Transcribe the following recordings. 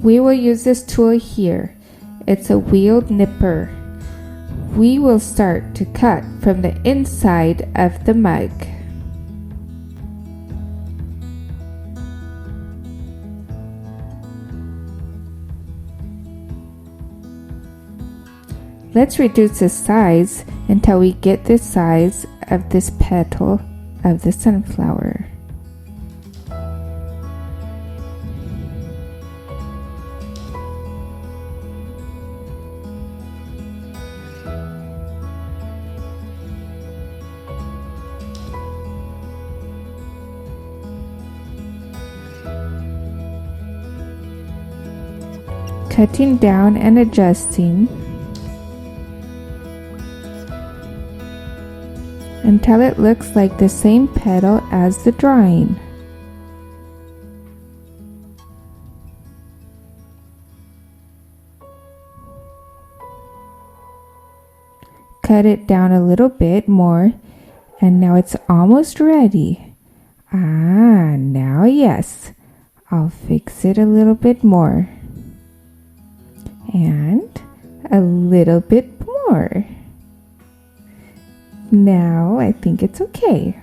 We will use this tool here. It's a wheeled nipper. We will start to cut from the inside of the mug. Let's reduce the size until we get the size of this petal of the sunflower. Cutting down and adjusting until it looks like the same petal as the drawing. Cut it down a little bit more, and now it's almost ready. Now yes, I'll fix it a little bit more. And a little bit more. Now I think it's okay.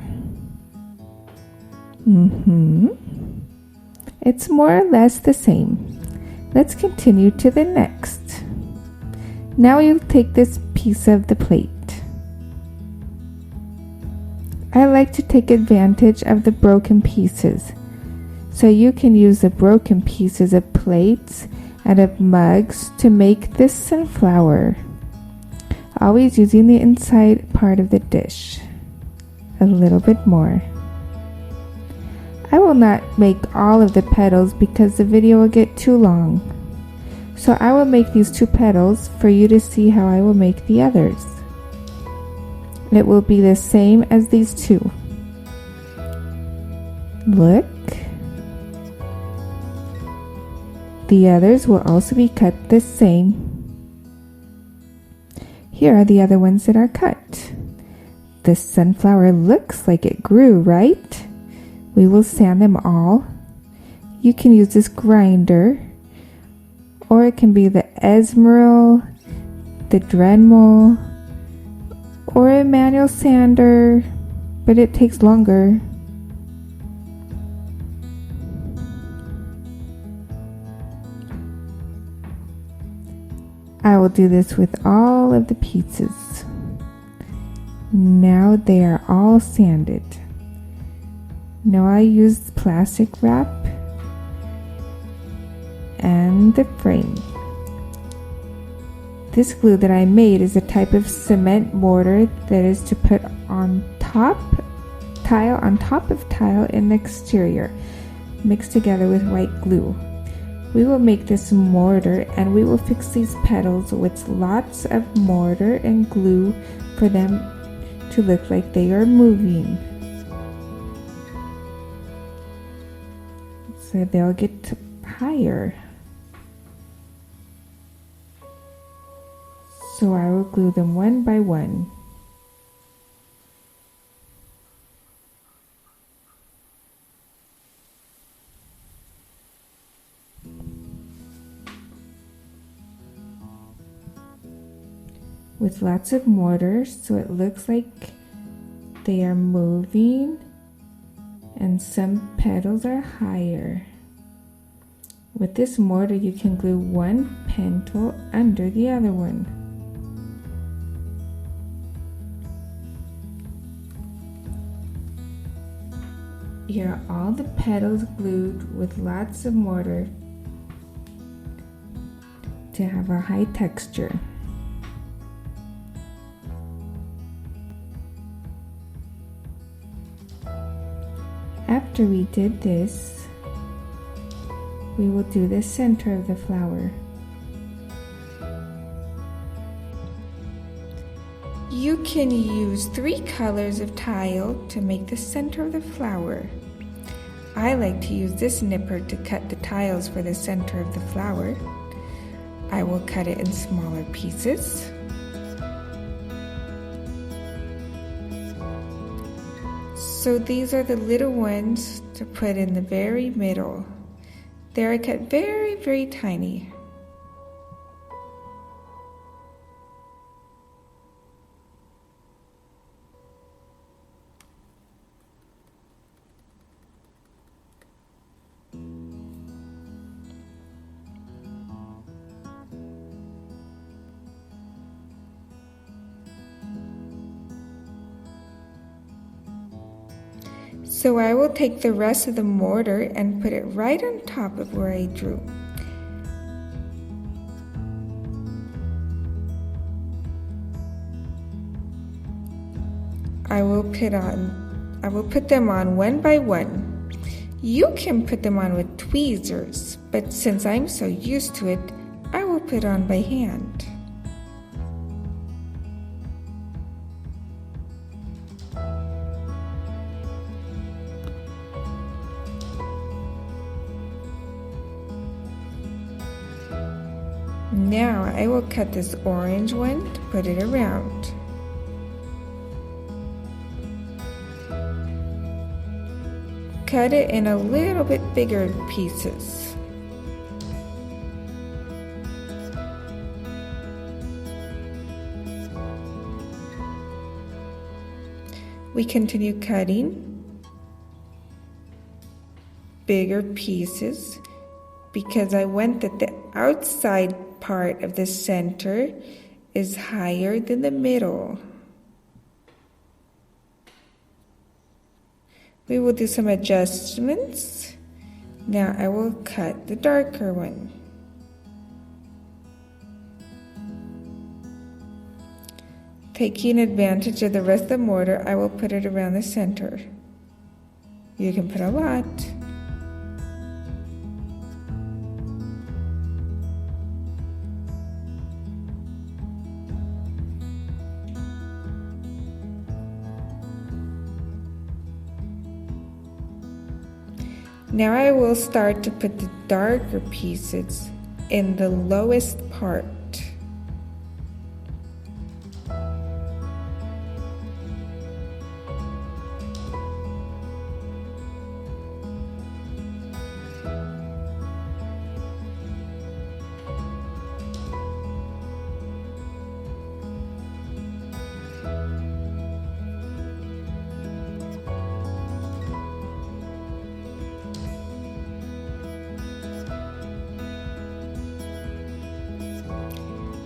It's more or less the same. Let's continue to the next. Now you'll take this piece of the plate. I like to take advantage of the broken pieces. So you can use the broken pieces of plates and of mugs to make this sunflower, always using the inside part of the dish. A little bit more. I will not make all of the petals because the video will get too long. So I will make these 2 petals for you to see how I will make the others. It will be the same as these 2. Look. The others will also be cut the same. Here are the other ones that are cut. The sunflower looks like it grew, right? We will sand them all. You can use this grinder, or it can be the Esmeril, the Dremel, or a manual sander, but it takes longer. I will do this with all of the pieces. Now they are all sanded. Now I use plastic wrap and the frame. This glue that I made is a type of cement mortar that is to put on top of tile in the exterior, mixed together with white glue. We will make this mortar and we will fix these petals with lots of mortar and glue for them to look like they are moving. So they'll get higher. So I will glue them one by one. With lots of mortar, so it looks like they are moving and some petals are higher. With this mortar, you can glue one petal under the other one. Here are all the petals glued with lots of mortar to have a high texture. After we did this, we will do the center of the flower. You can use 3 colors of tile to make the center of the flower. I like to use this nipper to cut the tiles for the center of the flower. I will cut it in smaller pieces. So these are the little ones to put in the very middle. They are cut very, very tiny. So I will take the rest of the mortar and put it right on top of where I drew. I will put them on one by one. You can put them on with tweezers, but since I'm so used to it, I will put on by hand. Now I will cut this orange one to put it around. Cut it in a little bit bigger pieces. We continue cutting bigger pieces because I want that the outside part of the center is higher than the middle. We will do some adjustments. Now I will cut the darker one. Taking advantage of the rest of the mortar, I will put it around the center. You can put a lot. Now I will start to put the darker pieces in the lowest part.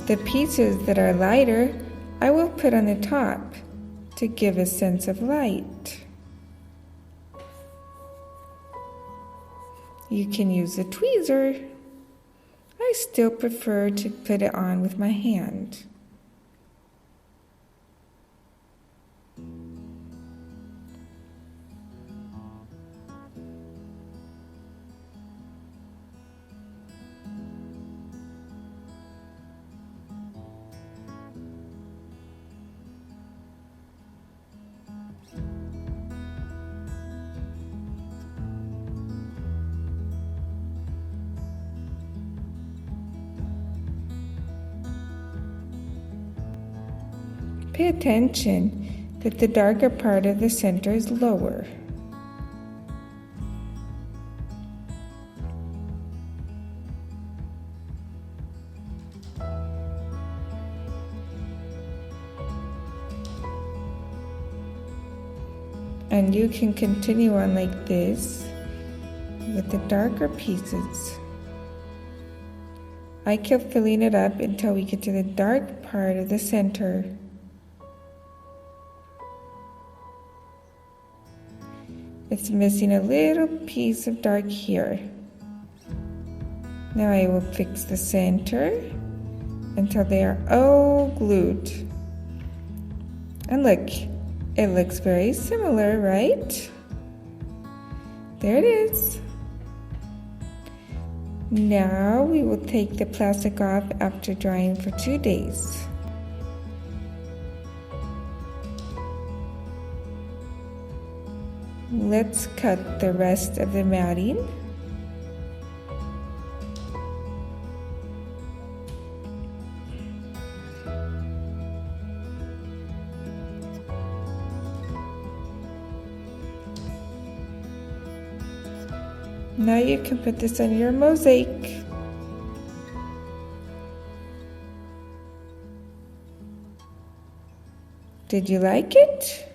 The pieces that are lighter, I will put on the top to give a sense of light. You can use a tweezer. I still prefer to put it on with my hand. Pay attention that the darker part of the center is lower. And you can continue on like this with the darker pieces. I keep filling it up until we get to the dark part of the center. It's missing a little piece of dark here. Now I will fix the center until they are all glued. And look, it looks very similar, right? There it is. Now we will take the plastic off after drying for 2 days. Let's cut the rest of the matting. Now you can put this on your mosaic. Did you like it?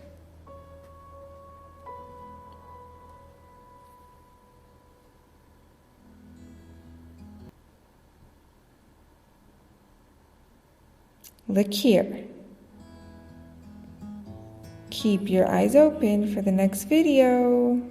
Look here. Keep your eyes open for the next video.